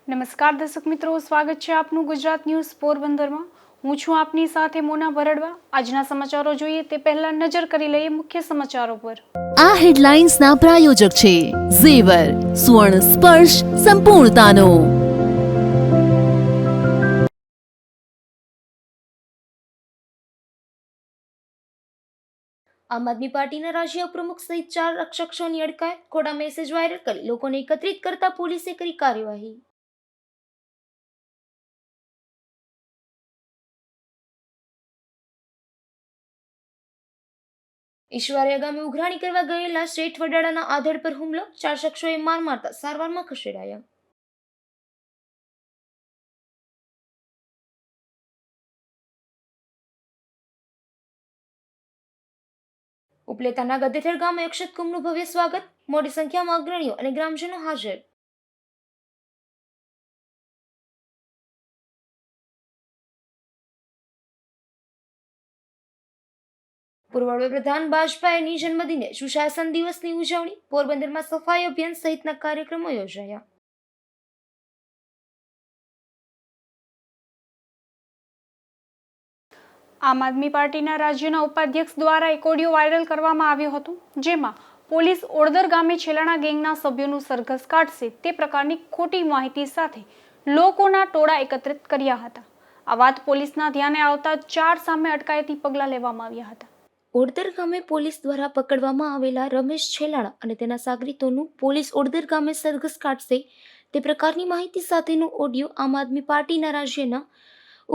નમસ્કાર દર્શક મિત્રો, સ્વાગત છે આપનું ગુજરાત ન્યૂઝ પોરબંદરમાં। હું છું આપની સાથે મોના ભરડવા। આજના સમાચારો જોઈએ તે પહેલા નજર કરી લઈએ મુખ્ય સમાચારો પર। આ હેડલાઇન્સના પ્રાયોજક છે ઝેવર, સ્વર્ણ સ્પર્શ સંપૂર્ણતાનો। આમ આદમી પાર્ટીના રાષ્ટ્રીય પ્રમુખ સહિત 4 શખ્સોની અટકાયત, ખોટા મેસેજ વાયરલ કરી લોકોને એકત્રિત કરતા પોલીસે કરી કાર્યવાહી। ઈશ્વરિયા ગામે ઉઘરાણી કરવા ગયેલા શેઠ વડાળાના આધેડ પર હુમલો, 4 શખ્સોએ માર મારતા સારવારમાં ખસેડાયા। ઉપલેતાના ગધેથર ગામે અક્ષત કુંભનું ભવ્ય સ્વાગત, મોટી સંખ્યામાં અગ્રણીઓ અને ગ્રામજનો હાજર। પૂર્વ વડાપ્રધાન વાજપેયીની જન્મદિને સુશાસન દિવસની ઉજવણી, પોરબંદરમાં સફાઈ અભિયાન સહિતના કાર્યક્રમો યોજાયા। આમ આદમી પાર્ટીના રાજ્યના ઉપાધ્યક્ષ દ્વારા એક ઓડિયો વાયરલ કરવામાં આવ્યો હતો, જેમાં પોલીસ ઓડદર ગામે છેલાણા ગેંગના સભ્યોનું સરઘસ કાઢશે તે પ્રકારની ખોટી માહિતી સાથે લોકોના ટોળા એકત્રિત કર્યા હતા। આ વાત પોલીસના ધ્યાને આવતા 4 સામે અટકાયતી પગલાં લેવામાં આવ્યા હતા। ઓડદર ગામે પોલીસ દ્વારા પકડવામાં આવેલા રમેશ છેલાણા અને તેના સાગરીતોનું પોલીસ ઓડદર ગામે સરઘસ કાઢશે તે પ્રકારની માહિતી સાથેનો ઓડિયો આમ આદમી પાર્ટીના રાજ્યના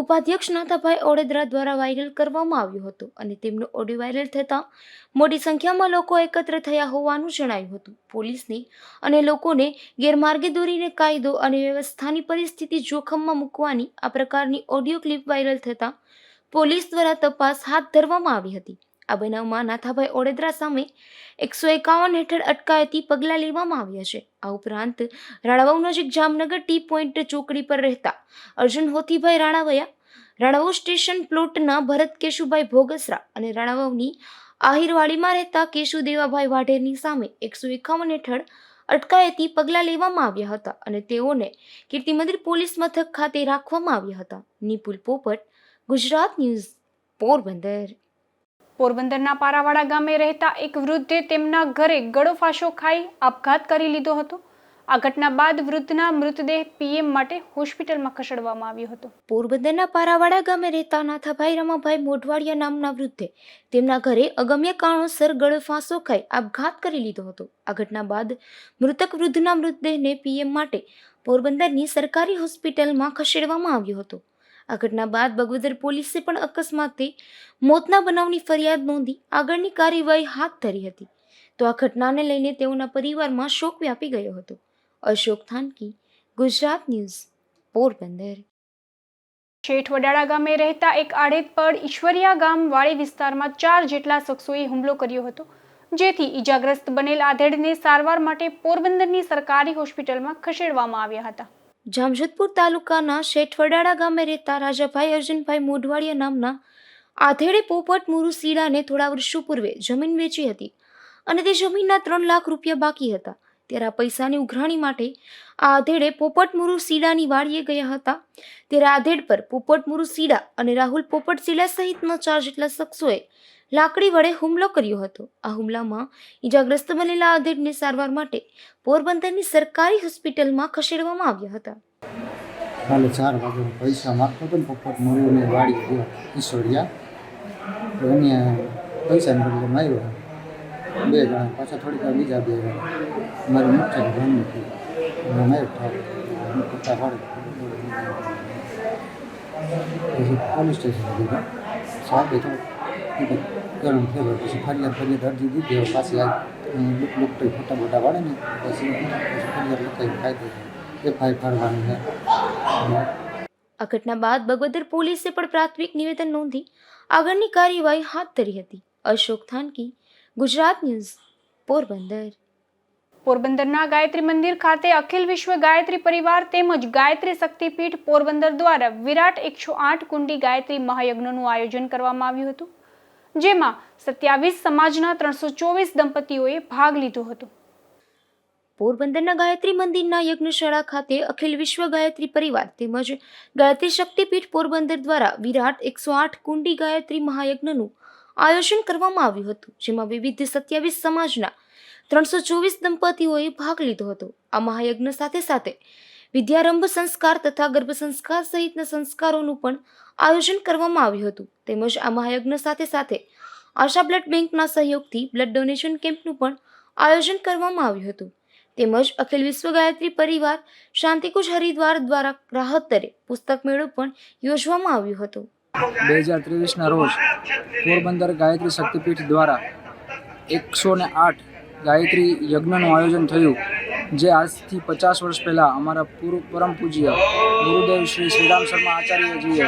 ઉપાધ્યક્ષ નાથાભાઈ ઓડેદરા દ્વારા વાયરલ કરવામાં આવ્યો હતો અને તેમનો ઓડિયો વાયરલ થતાં મોટી સંખ્યામાં લોકો એકત્ર થયા હોવાનું જણાયું હતું। પોલીસને અને લોકોને ગેરમાર્ગે દોરીને કાયદો અને વ્યવસ્થાની પરિસ્થિતિ જોખમમાં મૂકવાની આ પ્રકારની ઓડિયો ક્લિપ વાયરલ થતાં પોલીસ દ્વારા તપાસ હાથ ધરવામાં આવી હતી। આ બનાવમાં નાથાભાઈ ઓડેદરા સામે 151 હેઠળ અટકાયતી પગલાં લેવામાં આવ્યા છે। આ ઉપરાંત રાણાવાવ નજીક જામનગર ટી પોઈન્ટ ચોકડી પર રહેતા અર્જુન હોથીભાઈ રાણાવયા, રાણાવાવ સ્ટેશન પ્લોટના ભરત કેશુભાઈ ભોગસરા અને રાણાવાવની આહિરવાડીમાં રહેતા કેશુદેવાભાઈ વાઢેરની સામે 151 હેઠળ અટકાયતી પગલાં લેવામાં આવ્યા હતા અને તેઓને કીર્તિ મંદિર પોલીસ મથક ખાતે રાખવામાં આવ્યા હતા। નિપુલ પોપટ, ગુજરાત ન્યૂઝ, પોરબંદર। પોરબંદરના પારાવાડા ગામે રહેતા એક વૃદ્ધે તેમના ઘરે ગળો ફાંસો ખાઈ આપઘાત કરી લીધો હતો। આ ઘટના બાદ વૃદ્ધના મૃતદેહ પીએમ માટે હોસ્પિટલમાં ખસેડવામાં આવ્યો હતો। પોરબંદરના પારાવાડા ગામે રહેતા નાથાભાઈ રમાભાઈ મોઢવાડિયા નામના વૃદ્ધે તેમના ઘરે અગમ્ય કારણોસર ગળો ફાંસો ખાઈ આપઘાત કરી લીધો હતો। આ ઘટના બાદ મૃતક વૃદ્ધના મૃતદેહને પીએમ માટે પોરબંદરની સરકારી હોસ્પિટલમાં ખસેડવામાં આવ્યો હતો। આ ઘટના બાદ બગવદર પોલીસે પણ અકસ્માતે મોતના બનાવની ફરિયાદ નોંધી આગળની કાર્યવાહી હાથ ધરી હતી। તો આ ઘટનાને લઈને તેઓના પરિવારમાં શોક વ્યાપી ગયો હતો। અશોક થાનકી, ગુજરાત ન્યૂઝ, પોરબંદર। શેઠ વડાળા ગામે રહેતા એક આડેદ પર ઈશ્વરિયા ગામ વાડી વિસ્તારમાં 4 જેટલા શખ્સોએ હુમલો કર્યો હતો, જેથી ઈજાગ્રસ્ત બનેલ આધેડને સારવાર માટે પોરબંદરની સરકારી હોસ્પિટલમાં ખસેડવામાં આવ્યા હતા। જામજોધપુર તાલુકાના શેઠ વડાળા ગામે રહેતા રાજાભાઈ અર્જુનભાઈ મોઢવાડિયા નામના આધેડે પોપટ મુરુ સીડાને થોડા વર્ષો પૂર્વે જમીન વેચી હતી અને તે જમીનના 3 લાખ રૂપિયા બાકી હતા। ત્યારે આ પૈસાની ઉઘરાણી માટે આ આધેડે પોપટ મુરુ સીડાની વાડીએ ગયા હતા। ત્યારે આધેડ પર પોપટ મુરુ સીડા અને રાહુલ પોપટ સીડા સહિતના 4 જેટલા શખ્સોએ લાકડી વડે હુમલો કર્યો હતો। આ હુમલામાં ઈજાગ્રસ્ત બનેલા આધેડને સારવાર માટે પોરબંદરની સરકારી હોસ્પિટલમાં ખસેડવામાં આવ્યા હતા। કાલે 4 વાગે પૈસા માગતો હતો ને પોપટ મોરીને વાડી ગયો ઈશ્વરિયા, તો એને પૈસાને બદલે માર્યો 2 જણા, પાછા થોડીક વાર બીજા 2 જણા મારી મુઠ્ઠી ભાંગી હતી માર્યો પટ્ટા પાડે પછી પોલીસ સ્ટેશન દીધા સાહેબે તો ગરમ થયો પછી ફરિયાદ અરજી દીધી। પાછી લુક તો ફોટા બોટા પાડે ને પછી ફરિયાદ લખાઈ કાયદો એફઆઈ ફાડવાની છે। આ ઘટના બાદ બગવદર પોલીસે પણ પ્રાથમિક નિવેદન નોંધી આગળની કાર્યવાહી હાથ ધરી હતી। અશોક થાનકી, ગુજરાત ન્યૂઝ, પોરબંદર। પોરબંદરના ગાયત્રી મંદિર ખાતે અખિલ વિશ્વ ગાયત્રી પરિવાર તેમજ ગાયત્રી શક્તિપીઠ પોરબંદર દ્વારા વિરાટ 108 કુંડી ગાયત્રી મહાયજ્ઞનું આયોજન કરવામાં આવ્યું હતું, જેમાં 27 સમાજના 324 દંપતીઓએ ભાગ લીધો હતો। પોરબંદરના ગાયત્રી મંદિરના યજ્ઞશાળા ખાતે અખિલ વિશ્વ ગાયત્રી પરિવાર તેમજ ગાયત્રી શક્તિપીઠ પોરબંદર દ્વારા વિરાટ 108 કુંડી ગાયત્રી મહાયજ્ઞનું આયોજન કરવામાં આવ્યું હતું, જેમાં વિવિધ 27 સમાજના 324 દંપતીઓએ ભાગ લીધો હતો. આ મહાયજ્ઞ સાથે સાથે વિદ્યારંભ સંસ્કાર તથા ગર્ભ સંસ્કાર સહિતના સંસ્કારોનું પણ આયોજન કરવામાં આવ્યું હતું. તેમજ આ મહાયજ્ઞ સાથે સાથે આશા બ્લડ બેંકના સહયોગથી બ્લડ ડોનેશન કેમ્પનું પણ આયોજન કરવામાં આવ્યું હતું. તેમજ અખિલ વિશ્વ ગાયત્રી પરિવાર શાંતિકુંજ હરિદ્વાર દ્વારા રાહત દરે પુસ્તક મેળો પણ યોજવામાં આવ્યો હતો. 2023ના રોજ પોરબંદર ગાયત્રી શક્તિપીઠ દ્વારા 108 ગાયત્રી યજ્ઞનું આયોજન થયું, જે આજથી 50 વર્ષ પહેલાં અમારા પરમ પૂજ્ય ગુરુદેવ શ્રી શ્રીરામ શર્મા આચાર્યજીએ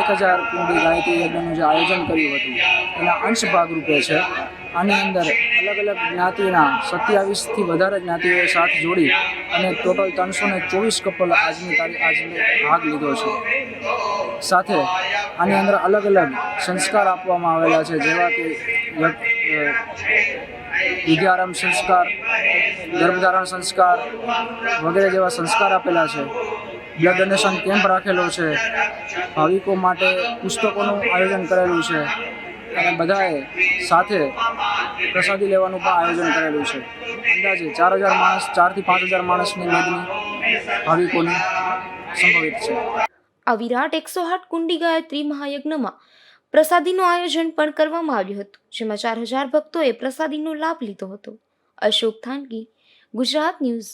1000 કુંડી ગાયત્રી યજ્ઞનું જે આયોજન કર્યું હતું એના અંશ ભાગરૂપે છે. આની અંદર અલગ અલગ જ્ઞાતિના 27થી વધારે જ્ઞાતિઓએ સાથ જોડી અને ટોટલ 324 કપલ આજની ભાગ લીધો છે. સાથે આની અંદર અલગ અલગ સંસ્કાર આપવામાં આવેલા છે, જેવા કે વિદ્યારંભ સંસ્કાર, ગર્ભધારણ સંસ્કાર વગેરે જેવા સંસ્કાર આપેલા છે. બ્લડ ડોનેશન કેમ્પ રાખેલો છે, ભાવિકો માટે પુસ્તકોનું આયોજન કરેલું છે અને બધાએ સાથે પ્રસાદી લેવાનું પણ આયોજન કરેલું છે. અંદાજે 4000 માણસ, 4 થી 5000 માણસની મેદની ભાવિકોની સંભવિત છે. આ વિરાટ 108 કુંડી ગાયત્રી મહાયજ્ઞમાં પ્રસાદીનું આયોજન પણ કરવામાં આવ્યું હતું, જેમાં 4000 ભક્તોએ પ્રસાદીનો લાભ લીધો હતો. અશોક થાનકી, ગુજરાત ન્યૂઝ,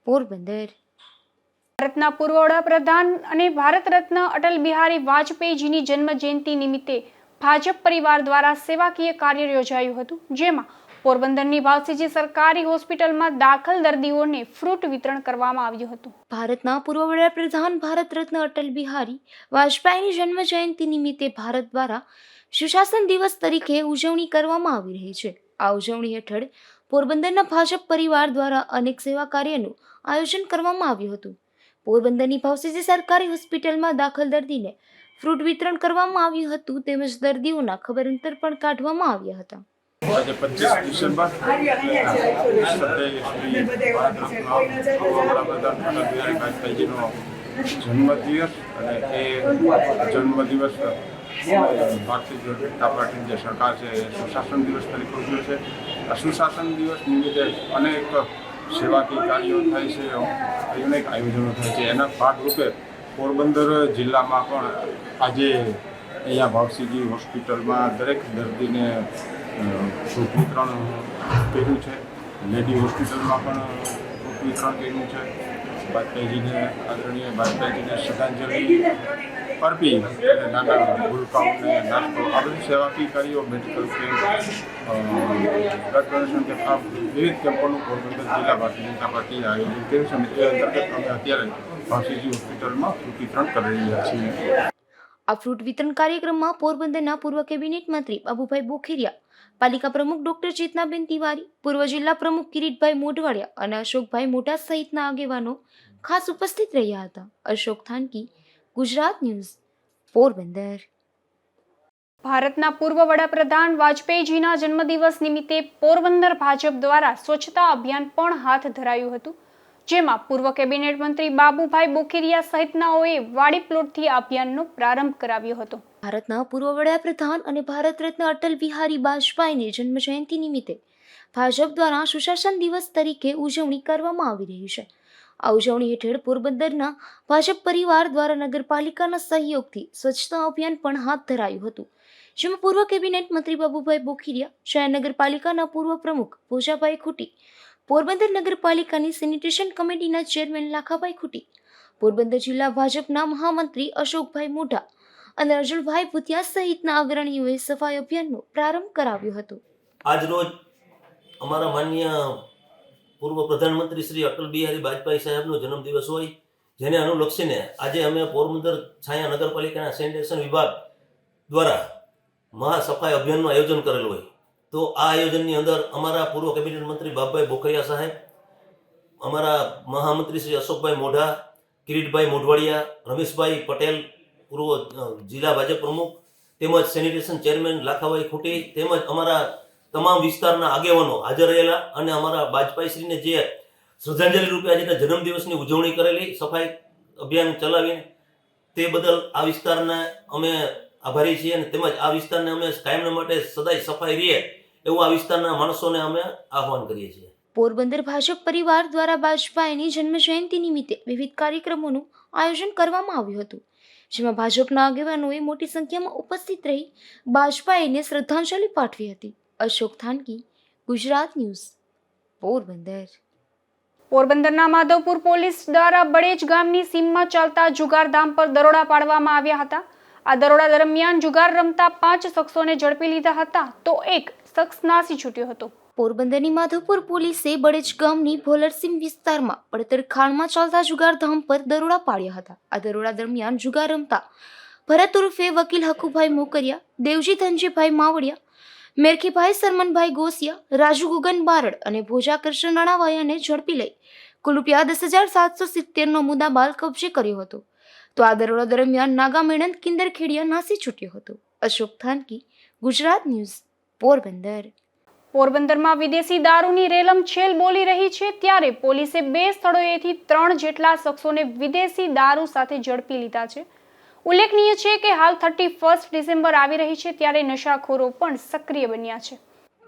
પોરબંદર. ભારતના પૂર્વ વડાપ્રધાન અને ભારત રત્ન અટલ બિહારી વાજપેયીજીની જન્મ જયંતિ નિમિત્તે ભાજપ પરિવાર દ્વારા સેવાકીય કાર્ય યોજાયું હતું, જેમાં પોરબંદરની ભાવસીજી સરકારી હોસ્પિટલમાં દાખલ દર્દીઓને ફ્રૂટ વિતરણ કરવામાં આવ્યું હતું. ભારતના પૂર્વ વડાપ્રધાન ભારત રત્ન અટલ બિહારી વાજપેયીની જન્મ જયંતિ નિમિત્તે ભારત દ્વારા સુશાસન દિવસ તરીકે ઉજવણી કરવામાં આવી રહી છે. આ ઉજવણી હેઠળ પોરબંદરના ભાજપ પરિવાર દ્વારા અનેક સેવા કાર્યનું આયોજન કરવામાં આવ્યું હતું. પોરબંદરની ભાવસીજી સરકારી હોસ્પિટલમાં દાખલ દર્દીને ફ્રૂટ વિતરણ કરવામાં આવ્યું હતું, તેમજ દર્દીઓના ખબર અંતર પણ કાઢવામાં આવ્યા હતા. આજે 25 ડિસેમ્બર વડાપ્રધાન અટલ બિહારી વાજપેયીજીનો જન્મદિવસ, અને એ જન્મદિવસ ભારતીય જનતા પાર્ટીની જે સરકાર છે એ સુશાસન દિવસ તરીકે ઉજવે છે. આ સુશાસન દિવસ નિમિત્તે અનેક સેવાકીય કાર્યો થાય છે, અનેક આયોજનો થાય છે. એના ભાગરૂપે પોરબંદર જિલ્લામાં પણ આજે અહીંયા ભાવસીજી હોસ્પિટલમાં દરેક દર્દીને ફ્રૂટ વિતરણ કર્યું છે. લેડી હોસ્પિટલમાં પણ ફ્રૂટ વિતરણ કર્યું છે. વાજપેયીજીને આદરણીય વાજપેયીજીને શ્રદ્ધાંજલિ અર્પી અને નાના ભૂલકાઓને નાસ્તો, આ બધી સેવાકીય કાર્યો, medical camp, blood donation camp, આ વિવિધ કેમ્પોનું પોરબંદર જિલ્લા ભારતીય જનતા પાર્ટીએ આયોજન કર્યું છે, અને એ અંતર્ગત અમે અત્યારે ભાવસીજી હોસ્પિટલમાં ફ્રૂટ વિતરણ કરી રહ્યા છીએ. આ ફ્રૂટ વિતરણ કાર્યક્રમમાં પોરબંદરના પૂર્વ કેબિનેટ મંત્રી બાબુભાઈ બોખીરિયા, પાલિકા પ્રમુખ ડોક્ટર ચેતનાબેન તિવારી, પૂર્વ જિલ્લા પ્રમુખ કિરીટભાઈ મોઢવાડિયા અને અશોકભાઈ મોઢા સહિતના આગેવાનો ખાસ ઉપસ્થિત રહ્યા હતા. અશોક થાનકી, ગુજરાત ન્યૂઝ, પોરબંદર. ભારતના પૂર્વ વડાપ્રધાન વાજપેયીજીના જન્મદિવસ નિમિત્તે પોરબંદર ભાજપ દ્વારા સ્વચ્છતા અભિયાન પણ હાથ ધરાયું હતું, જેમાં પૂર્વ કેબિનેટ મંત્રી બાબુભાઈ બોખીરિયા સહિતનાઓએ વાડી પ્લોટથી અભિયાનનો પ્રારંભ કરાવ્યો હતો. ભારતના પૂર્વ વડાપ્રધાન અને ભારત રત્ન અટલ બિહારી વાજપેયીની જન્મ જયંતિ નિમિત્તે ભાજપ દ્વારા સુશાસન દિવસ તરીકે ઉજવણી કરવામાં આવી રહી છે. આ ઉજવણી હેઠળ પોરબંદરના ભાજપ પરિવાર દ્વારા નગરપાલિકાના સહયોગથી સ્વચ્છતા અભિયાન પણ હાથ ધરાયું હતું, જેમાં પૂર્વ કેબિનેટ મંત્રી બાબુભાઈ બોખીરિયા, શહેર નગરપાલિકાના પૂર્વ પ્રમુખ ભોજાભાઈ ખૂટી, પોરબંદર નગરપાલિકાની સેનિટેશન કમિટીના ચેરમેન લાખાભાઈ ખૂટી, પોરબંદર જિલ્લા ભાજપના મહામંત્રી અશોકભાઈ મોઢા અને અર્જુનભાઈ ભૂતિયા સહિતના અગ્રણીઓએ સફાઈ અભિયાનનો પ્રારંભ કરાવ્યો હતો. આજ રોજ અમારા માનનીય પૂર્વ પ્રધાનમંત્રી શ્રી અટલ બિહારી વાજપેયી સાહેબનો જન્મદિવસ હોય, જેને અનુલક્ષીને આજે અમે પોરબંદર છાયા નગરપાલિકાના સેનિટેશન વિભાગ દ્વારા મહાસફાઈ અભિયાનનું આયોજન કરેલું હોય. તો આ આયોજનની અંદર અમારા પૂર્વ કેબિનેટ મંત્રી બાબુભાઈ બોખરિયા સાહેબ, અમારા મહામંત્રી શ્રી અશોકભાઈ મોઢા, કિરીટભાઈ મોઢવાડિયા, રમેશભાઈ પટેલ, પૂર્વ જિલ્લા ભાજપ પ્રમુખ, તેમજ સેનિટેશન ચેરમેન લાખાભાઈ ખૂટી, તેમજ અમારા તમામ વિસ્તારના આગેવાનો હાજર રહેલા અને અમારા વાજપેયીશ્રીને જે શ્રદ્ધાંજલિ રૂપે આજે જન્મદિવસની ઉજવણી કરેલી, સફાઈ અભિયાન ચલાવીને તે બદલ આ વિસ્તારના અમે આભારી છીએ અને તેમજ આ વિસ્તારને અમે કાયમના માટે સદાય સફાઈ રહે એવું આ વિસ્તારના માણસોને અમે આહવાન કરીએ છીએ. પોરબંદર ભાજપ પરિવાર દ્વારા બાજપાઈની જન્મ જયંતિ નિમિત્તે વિવિધ કાર્યક્રમોનું આયોજન કરવામાં આવ્યું હતું, જેમાં ભાજપના આગેવાનોએ મોટી સંખ્યામાં ઉપસ્થિત રહી બાજપાઈને શ્રદ્ધાંજલિ પાઠવી હતી. અશોક થાનકી, ગુજરાત ન્યૂઝ, પોરબંદર. પોરબંદરના માધવપુર પોલીસ દ્વારા બળેજ ગામની સીમમાં ચાલતા જુગારધામ પર દરોડા પાડવામાં આવ્યા હતા. આ દરોડા દરમિયાન જુગાર રમતા 5 શખ્સોને ઝડપી લીધા હતા, તો એક શખ્સ નાસી છૂટ્યો હતો. પોરબંદરની માધવપુર પોલીસે બળેજ ગામની ભોલરસીમ વિસ્તારમાં પડતર ખાણમાં ચાલતા જુગારધામ પર દરોડા પાડ્યા હતા. આ દરોડા દરમિયાન જુગાર રમતા ભરત ઉર્ફે વકીલ હકુભાઈ મોકરિયા, દેવજી ધનજીભાઈ માવડિયા, મેરખીભાઈ સરમનભાઈ ગોસિયા, રાજુ ગુગન બારડ અને ભોજા કૃષ્ણ રાણાવાયાને ઝડપી લઈ કુલ રૂપિયા 10,770નો મુદ્દામાલ કબજે કર્યો હતો. તો આ દરોડા દરમિયાન નાગા મેણંદ કિંદરખેડિયા નાસી છૂટ્યો હતો. અશોક થાનકી, ગુજરાત ન્યૂઝ, પોરબંદર. પોરબંદરમાં વિદેશી દારૂની રેલમછેલ બોલી રહી છે, ત્યારે પોલીસે 2 સ્થળોએથી 3 જેટલા શખ્સોને વિદેશી દારૂ સાથે ઝડપી લીધા છે. ઉલ્લેખનીય છે કે હાલ 31 ડિસેમ્બર આવી રહી છે, ત્યારે નશાખોરો પણ સક્રિય બન્યા છે.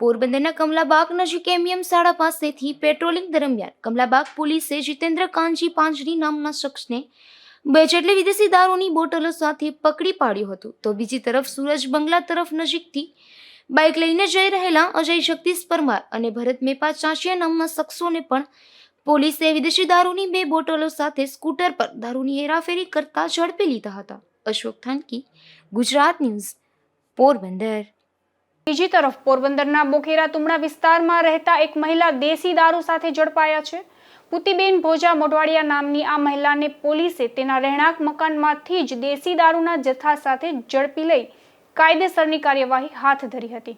પોરબંદરના કમલાબાગ નજીક એમએમ શાળા પાસેથી પેટ્રોલિંગ દરમિયાન કમલાબાગ પોલીસે જીતેન્દ્ર કાનજી પાંજરી નામના શખ્સને 2 જેટલી વિદેશી દારૂની બોટલો સાથે પકડી પાડ્યો હતો. તો બીજી તરફ સુરજ બંગલા તરફ નજીકથી બાઇક લઈને જઈ રહેલા અજય જગદીશ પરમાર અને ભરત મેપા ચાંચિયા નામના શખ્સોને પણ પોલીસે વિદેશી દારૂની 2 બોટલો સાથે સ્કૂટર પર દારૂની હેરાફેરી કરતા ઝડપી લીધા હતા. અશોક થાનકી, ગુજરાત ન્યૂઝ, પોરબંદર. બીજી તરફ પોરબંદરના બોખેરા તુમડા વિસ્તારમાં રહેતા એક મહિલા દેશી દારૂ સાથે ઝડપાયા છે. પુતીબેન ભોજા મોઢવાડિયા નામની આ મહિલાને પોલીસે તેના રહેણાંક મકાનમાંથી જ દેશી દારૂના જથ્થા સાથે ઝડપી લઈ કાયદેસરની કાર્યવાહી હાથ ધરી હતી.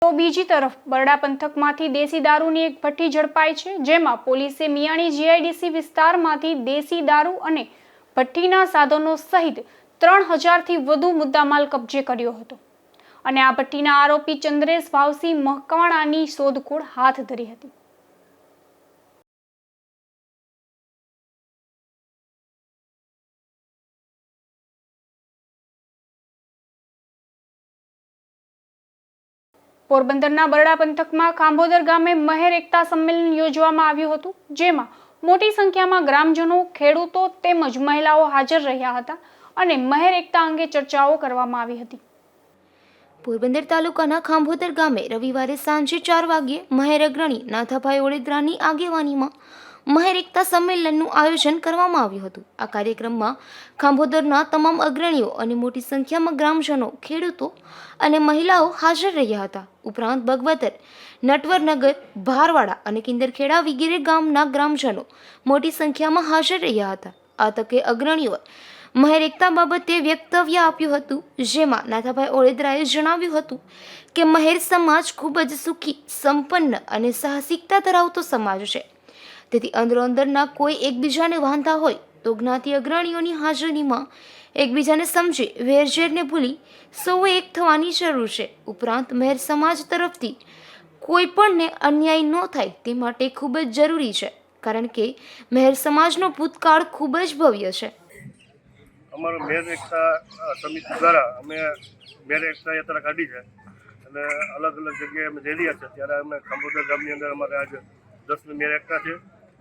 તો બીજી તરફ બરડા પંથકમાંથી દેશી દારૂની એક ભઠ્ઠી ઝડપાઈ છે, જેમાં પોલીસે મિયાણી જીઆઈડીસી વિસ્તારમાંથી દેશી દારૂ અને ભઠ્ઠીના સાધનો સહિત 3000થી વધુ મુદ્દામાલ કબજે કર્યો હતો અને આ ભઠ્ઠીના આરોપી ચંદ્રેશ ભાવસિંહ મકવાણાની શોધખોળ હાથ ધરી હતી. પોરબંદરના બરડા પંથકમાં ખાંભોદર ગામે મહેર એકતા સંમેલન યોજવામાં આવ્યું હતું, જેમાં મોટી સંખ્યામાં ગ્રામજનો, ખેડૂતો તેમજ મહિલાઓ હાજર રહ્યા હતા અને મહેર એકતા અંગે ચર્ચાઓ કરવામાં આવી હતી. પોરબંદર તાલુકાના ખાંભોદર ગામે રવિવારે સાંજે 4 વાગ્યે મહેર અગ્રણી નાથાભાઈ ઓળેદરાની આગેવાનીમાં મહેર એકતા સંમેલનનું આયોજન કરવામાં આવ્યું હતું. આ કાર્યક્રમમાં ખાંભોદરના તમામ અગ્રણીઓ અને મોટી સંખ્યામાં ગ્રામજનો, ખેડૂતો અને મહિલાઓ હાજર રહ્યા હતા. ઉપરાંત બગવદર, નટવરનગર, ભારવાડા અને કિંદરખેડા વગેરે ગામના ગ્રામજનો મોટી સંખ્યામાં હાજર રહ્યા હતા. આ તકે અગ્રણીઓ મહેર એકતા બાબતે વક્તવ્ય આપ્યું હતું, જેમાં નાથાભાઈ ઓળેદરાએ જણાવ્યું હતું કે મહેર સમાજ ખૂબ જ સુખી, સંપન્ન અને સાહસિકતા ધરાવતો સમાજ છે. તેથી અંદરોઅંદરના કોઈ એકબીજાને વાંધા હોય તો જ્ઞાતિ અગ્રણીઓની હાજરીમાં એકબીજાને સમજી વેરઝેરને ભૂલી સૌએ એક થવાની જરૂર છે. ઉપરાંત મહેર સમાજ તરફથી કોઈ પણને અન્યાય ન થાય તે માટે ખૂબ જ જરૂરી છે, કારણ કે મહેર સમાજનો ભૂતકાળ ખૂબ જ ભવ્ય છે. અમારો મહેર એકતા સમિતિ દ્વારા અમે મહેર એકતા યાત્રા કાઢી છે અને અલગ અલગ જગ્યાએ અમે જઈ રહ્યા છે. ત્યારે અમે ખાંભોદર ગામની અંદર અમારે આજે 10મી મહેર એકતા છે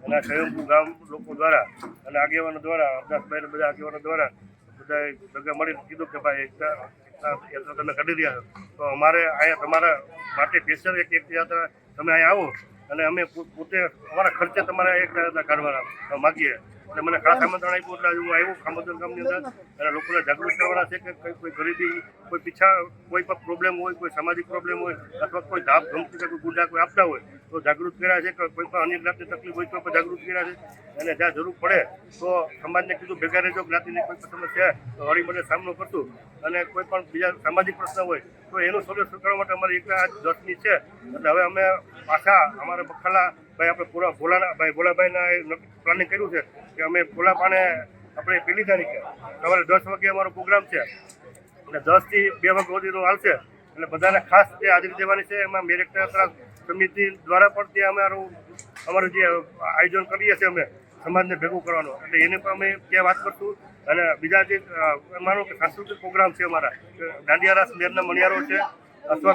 અને આ સ્વયંભૂ ગામ લોકો દ્વારા અને આગેવાનો દ્વારા, અરદાસભાઈ બધા આગેવાનો દ્વારા બધા ભેગા મળીને કીધું કે ભાઈ એકતા યાત્રા તમે કાઢી રહ્યા છો, તો અમારે અહીંયા તમારા માટે સ્પેશિયલ એક યાત્રા તમે અહીંયા આવો અને અમે પોતે અમારા ખર્ચે તમારા એક યાત્રા કાઢવાના માગીએ. એટલે મને ખાસ આમંત્રણ આપ્યું એટલે હું આવ્યું ખાંભોદર ગામની અંદર અને લોકોને જાગૃત કરવાના છે કે કોઈ ગરીબી, કોઈ પીછા, કોઈ પણ પ્રોબ્લેમ હોય, કોઈ સામાજિક પ્રોબ્લેમ હોય અથવા કોઈ ધાપ ધમકી કે કોઈ ગુડા કોઈ આપતા હોય તો જાગૃત કર્યા છે કે કોઈ પણ અન્ય જ્ઞાતિની તકલીફ હોય તો પણ જાગૃત કર્યા છે અને જ્યાં જરૂર પડે તો સમાજને કીધું ભેગા રહેજો, જ્ઞાતિની કોઈ પણ સમસ્યા તો હળી મળીને સામનો કરશું અને કોઈ પણ બીજા સામાજિક પ્રશ્ન હોય તો એનું સોલ્યુશન કરવા માટે અમારી એકતા આજ 10મી છે. એટલે હવે અમે પાછા અમારા બખાલા ભાઈ આપણે પૂરા ભોલાભાઈના પ્લાનિંગ કર્યું છે કે અમે ભોલાપાને આપણે 1લી તારીખે સવારે 10 વાગે અમારો પ્રોગ્રામ છે અને 10 થી 2 વાગ્યા સુધીનો હાલશે. એટલે બધાને ખાસ જે હાજરી દેવાની છે. એમાં મેર એકતા યાત્રા સમિતિ દ્વારા પણ ત્યાં અમારું જે આયોજન કરીએ છીએ અમે સમાજને ભેગું કરવાનો, એટલે એને પણ અમે ત્યાં વાત કરશું. અને બીજા જે અમારો સાંસ્કૃતિક પ્રોગ્રામ છે અમારા દાંડિયા રાસ મેરના મણિયારો છે અથવા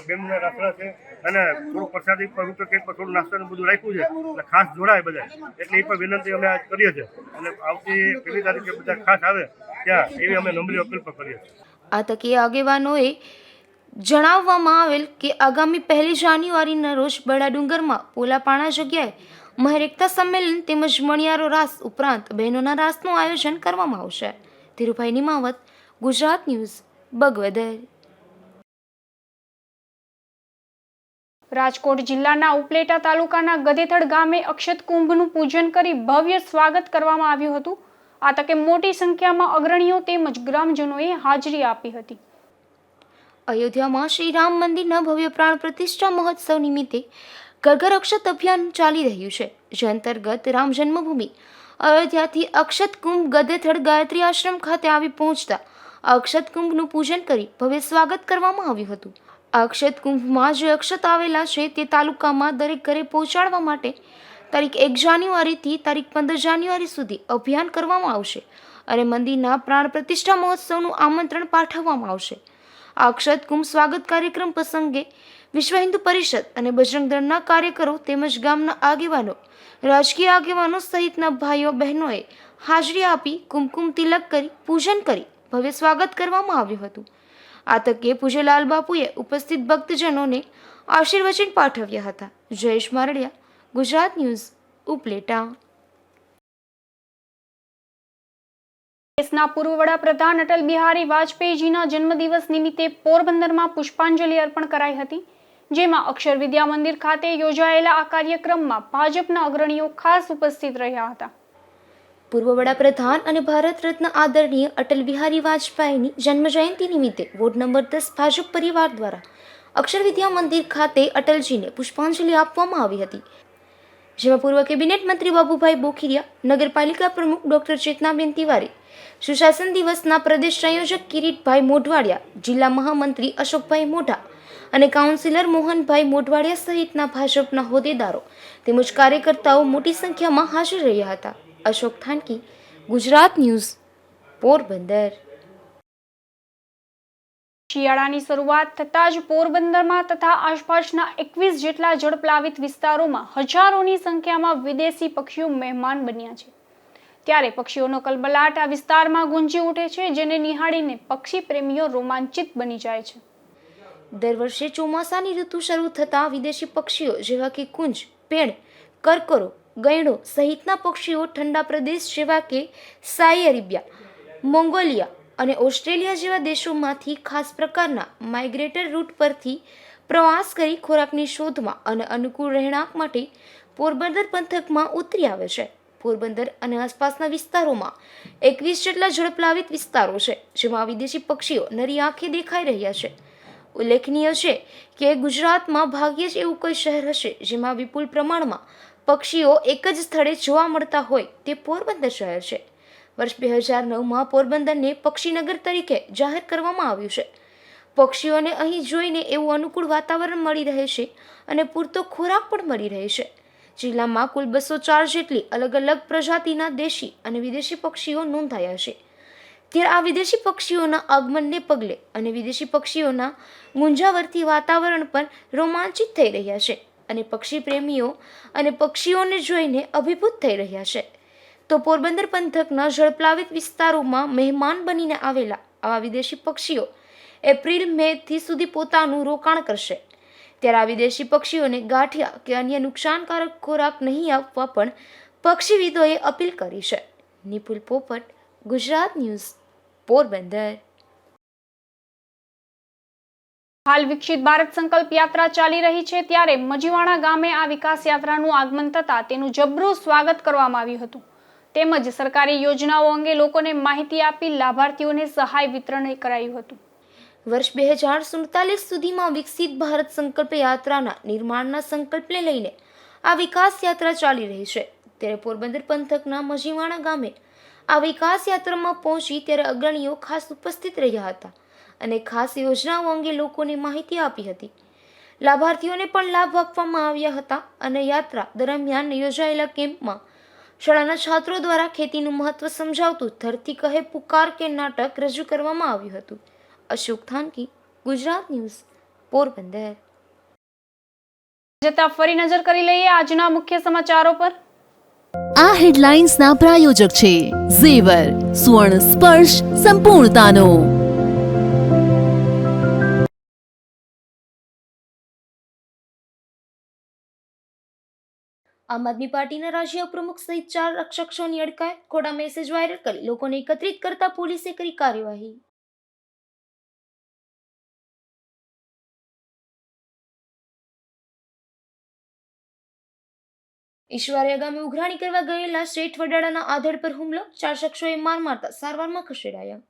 બેનના રાસડા છે અને થોડું પ્રસાદી પર રૂપિયા કંઈક થોડું નાસ્તાનું બધું રાખ્યું છે એટલે ખાસ જોડાય બધા. એટલે એ પણ વિનંતી અમે આજ કરીએ છીએ અને આવતી 1લી તારીખે બધા ખાસ આવે ત્યાં એવી અમે નમ્ર અપીલ પણ કરીએ છીએ. આ તકે આગેવાનોએ જણાવવામાં આવેલ કે આગામી 1 જાન્યુઆરીના રોજ બડાડુંગરમાં પોલાપાણા જગ્યાએ મહેર એકતા સંમેલન તેમજ મણિયારો રાસ ઉપરાંત બહેનોના રાસનું આયોજન કરવામાં આવશે. ધીરુભાઈ નિમાવત, ગુજરાત ન્યૂઝ, બગવદર. રાજકોટ જિલ્લાના ઉપલેટા તાલુકાના ગધેથડ ગામે અક્ષત કુંભનું પૂજન કરી ભવ્ય સ્વાગત કરવામાં આવ્યું હતું. આ તકે મોટી સંખ્યામાં અગ્રણીઓ તેમજ ગ્રામજનોએ હાજરી આપી હતી. અયોધ્યામાં શ્રી રામ મંદિરના ભવ્ય પ્રાણ પ્રતિષ્ઠા મહોત્સવ નિમિત્તે ઘર ઘર અક્ષત અભિયાન ચાલી રહ્યું છે, જે અંતર્ગત રામ જન્મભૂમિ અયોધ્યાથી અક્ષત કુંભ ગધેથડ ગાયત્રી આશ્રમ ખાતે આવી પહોંચતા અક્ષત કુંભનું પૂજન કરી ભવ્ય સ્વાગત કરવામાં આવ્યું હતું. અક્ષત કુંભમાં જે અક્ષત આવેલા છે તે તાલુકામાં દરેક ઘરે પહોંચાડવા માટે તારીખ 1 જાન્યુઆરીથી તારીખ 15 જાન્યુઆરી સુધી અભિયાન કરવામાં આવશે અને મંદિરના પ્રાણ પ્રતિષ્ઠા મહોત્સવનું આમંત્રણ પાઠવવામાં આવશે. આ અક્ષત કુંભ સ્વાગત કાર્યક્રમ પ્રસંગે વિશ્વ હિન્દુ પરિષદ અને બજરંગ દળના કાર્યકરો તેમજ ગામના આગેવાનો, રાજકીય આગેવાનો સહિતના ભાઈઓ બહેનોએ હાજરી આપી કુમકુમ તિલક કરી પૂજન કરી ભવ્ય સ્વાગત કરવામાં આવ્યું હતું. આ તકે પૂજ્યલાલ બાપુએ ઉપસ્થિત ભક્તજનોને આશીર્વચન પાઠવ્યા હતા. જયેશ મારડિયા, ગુજરાત ન્યૂઝ, ઉપલેટા. દેશના પૂર્વ વડાપ્રધાન અટલ બિહારી વાજપેયીજીના જન્મદિવસ નિમિત્તે પોરબંદરમાં પુષ્પાંજલિ અર્પણ કરાઈ હતી, જેમાં અક્ષર વિદ્યા મંદિર ખાતે યોજાયેલા આ કાર્યક્રમમાં ભાજપના અગ્રણીઓ ખાસ ઉપસ્થિત રહ્યા હતા. પૂર્વ વડાપ્રધાન અને ભારત રત્ન આદરણીય અટલ બિહારી વાજપેયીની જન્મજયંતિ નિમિત્તે વોર્ડ નંબર 10 ભાજપ પરિવાર દ્વારા અક્ષર વિદ્યા મંદિર ખાતે અટલજીને પુષ્પાંજલિ આપવામાં આવી હતી, જેમાં પૂર્વ કેબિનેટ મંત્રી બાબુભાઈ બોખીરિયા, નગરપાલિકા પ્રમુખ ડોક્ટર ચેતનાબેન તિવારી, સુશાસન દિવસના પ્રદેશ સંયોજક કિરીટભાઈ મોઢવાડિયા, જિલ્લા મહામંત્રી અશોકભાઈ મોઢા અને કાઉન્સિલર મોહનભાઈ મોઢવાડિયા સહિતના ભાજપના હોદ્દેદારો તેમજ કાર્યકર્તાઓ મોટી સંખ્યામાં હાજર રહ્યા હતા. અશોક થાનકી, ગુજરાત ન્યૂઝ, પોરબંદર. શિયાળાની શરૂઆત થતાં જ પોરબંદરમાં તથા આસપાસના 21 જેટલા જળપ્લાવિત વિસ્તારોમાં હજારોની સંખ્યામાં વિદેશી પક્ષીઓ મહેમાન બન્યા છે. ત્યારે પક્ષીઓનો કલબલાટ આ વિસ્તારમાં ગુંજી ઉઠે છે, જેને નિહાળીને પક્ષી પ્રેમીઓ રોમાંચિત બની જાય છે. દર વર્ષે ચોમાસાની ઋતુ શરૂ થતાં વિદેશી પક્ષીઓ જેવા કે કુંજ, પેણ, કરકરો, ગૈંડો સહિતના પક્ષીઓ ઠંડા પ્રદેશ જેવા કે સાઈ અરેબિયા, મોંગોલિયા અને ઓસ્ટ્રેલિયા જેવા દેશોમાંથી ખાસ પ્રકારના માઇગ્રેટર રૂટ પરથી પ્રવાસ કરી ખોરાકની શોધમાં અને અનુકૂળ રહેણાંક માટે પોરબંદર પંથકમાં ઉતરી આવે છે. પોરબંદર અને આસપાસના વિસ્તારોમાં 21 જેટલા જળપ્લાવિત વિસ્તારો છે, જેમાં વિદેશી પક્ષીઓ નરી આંખે દેખાઈ રહ્યા છે. ઉલ્લેખનીય છે કે ગુજરાતમાં ભાગ્યે જ એવું કોઈ શહેર હશે જેમાં વિપુલ પ્રમાણમાં પક્ષીઓ એક જ સ્થળે જોવા મળતા હોય તે પોરબંદર શહેર છે. વર્ષ 2009માં પોરબંદરને પક્ષીનગર તરીકે જાહેર કરવામાં આવ્યું છે. પક્ષીઓને અહીં જોઈને એવું અનુકૂળ વાતાવરણ મળી રહે છે અને પૂરતો ખોરાક પણ મળી રહે છે. જિલ્લામાં કુલ 204 જેટલી અલગ અલગ પ્રજાતિના દેશી અને વિદેશી પક્ષીઓ નોંધાયા છે. ત્યારે આ વિદેશી પક્ષીઓના આગમનને પગલે અને વિદેશી પક્ષીઓના મૂંઝાવરથી વાતાવરણ પર રોમાંચિત થઈ રહ્યા છે અને પક્ષી પ્રેમીઓ અને પક્ષીઓને જોઈને અભિભૂત થઈ રહ્યા છે. તો પોરબંદર પંથકના જળપ્લાવિત વિસ્તારોમાં મહેમાન બનીને આવેલા આવા વિદેશી પક્ષીઓ એપ્રિલ-મે સુધી પોતાનું રોકાણ કરશે. ત્યારે આ વિદેશી પક્ષીઓને ગાંઠિયા કે અન્ય નુકસાનકારક ખોરાક નહીં આપવા પણ પક્ષીવિદોએ અપીલ કરી છે. નિપુલ પોપટ, ગુજરાત ન્યૂઝ, પોરબંદર. હાલ વિકસિત ભારત સંકલ્પ યાત્રા ચાલી રહી છે, ત્યારે મજીવાણા ગામે આ વિકાસ યાત્રાનું આગમન થતાં તેનું જબરું સ્વાગત કરવામાં આવ્યું હતું, તેમજ સરકારી યોજનાઓ અંગે લોકોને માહિતી આપી લાભાર્થીઓને સહાય વિતરણ કરાયું હતું. વર્ષ 2047 સુધીમાં વિકસિત ભારત સંકલ્પ યાત્રાના નિર્માણના સંકલ્પને લઈને આ વિકાસ યાત્રા ચાલી રહી છે, ત્યારે પોરબંદર પંથકના મજીવાણા ગામે આ વિકાસ યાત્રામાં પહોંચી ત્યારે અગ્રણીઓ ખાસ ઉપસ્થિત રહ્યા હતા અને ખાસ યોજનાઓ અંગે લોકોને માહિતી આપી હતી. લાભાર્થીઓને પણ લાભ આપવામાં આવ્યા હતા અને યાત્રા દરમિયાન યોજાયેલા કેમ્પમાં શાળાના છાત્રો દ્વારા ખેતીનું મહત્વ સમજાવતું ધરતી કહે પુકાર કે નાટક રજૂ કરવામાં આવ્યું હતું. અશોક થાનકી, ગુજરાત ન્યૂઝ, પોરબંદર. જતા ફરી નજર કરી લઈએ આજના મુખ્ય સમાચારો પર. આ હેડલાઇન્સના પ્રાયોજક છે ઝેવર, સુવર્ણ સ્પર્શ સંપૂર્ણતાનો. આમ આદમી પાર્ટીના રાજ્ય પ્રમુખ સહિત 4 શખ્સોની અટકાયત. ખોટા મેસેજ વાયરલ કરી લોકોને એકત્રિત કરતા પોલીસે કરી કાર્યવાહી. ઈશ્વરિયા ગામે ઉઘરાણી કરવા ગયેલા શેઠ વડાળાના આધેડ પર હુમલો. 4 શખ્સોએ માર મારતા સારવારમાં ખસેડાયા.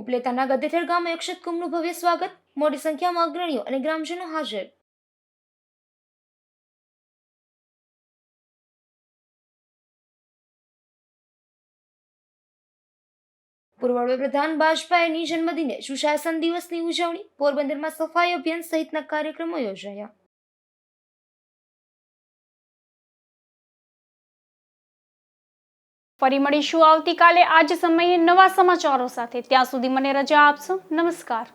ઉપલેતાના ગધેથર ગામે અક્ષત કુંભનું ભવ્ય સ્વાગત. મોટી સંખ્યામાં અગ્રણીઓ અને ગ્રામજનો હાજર. પૂર્વ વડાપ્રધાન વાજપેયીની જન્મદિને સુશાસન દિવસની ઉજવણી. પોરબંદરમાં સફાઈ અભિયાન સહિતના કાર્યક્રમો યોજાયા. ફરી મળીશું આવતીકાલે આ જ સમયે નવા સમાચારો સાથે. ત્યાં સુધી મને રજા આપશો. નમસ્કાર.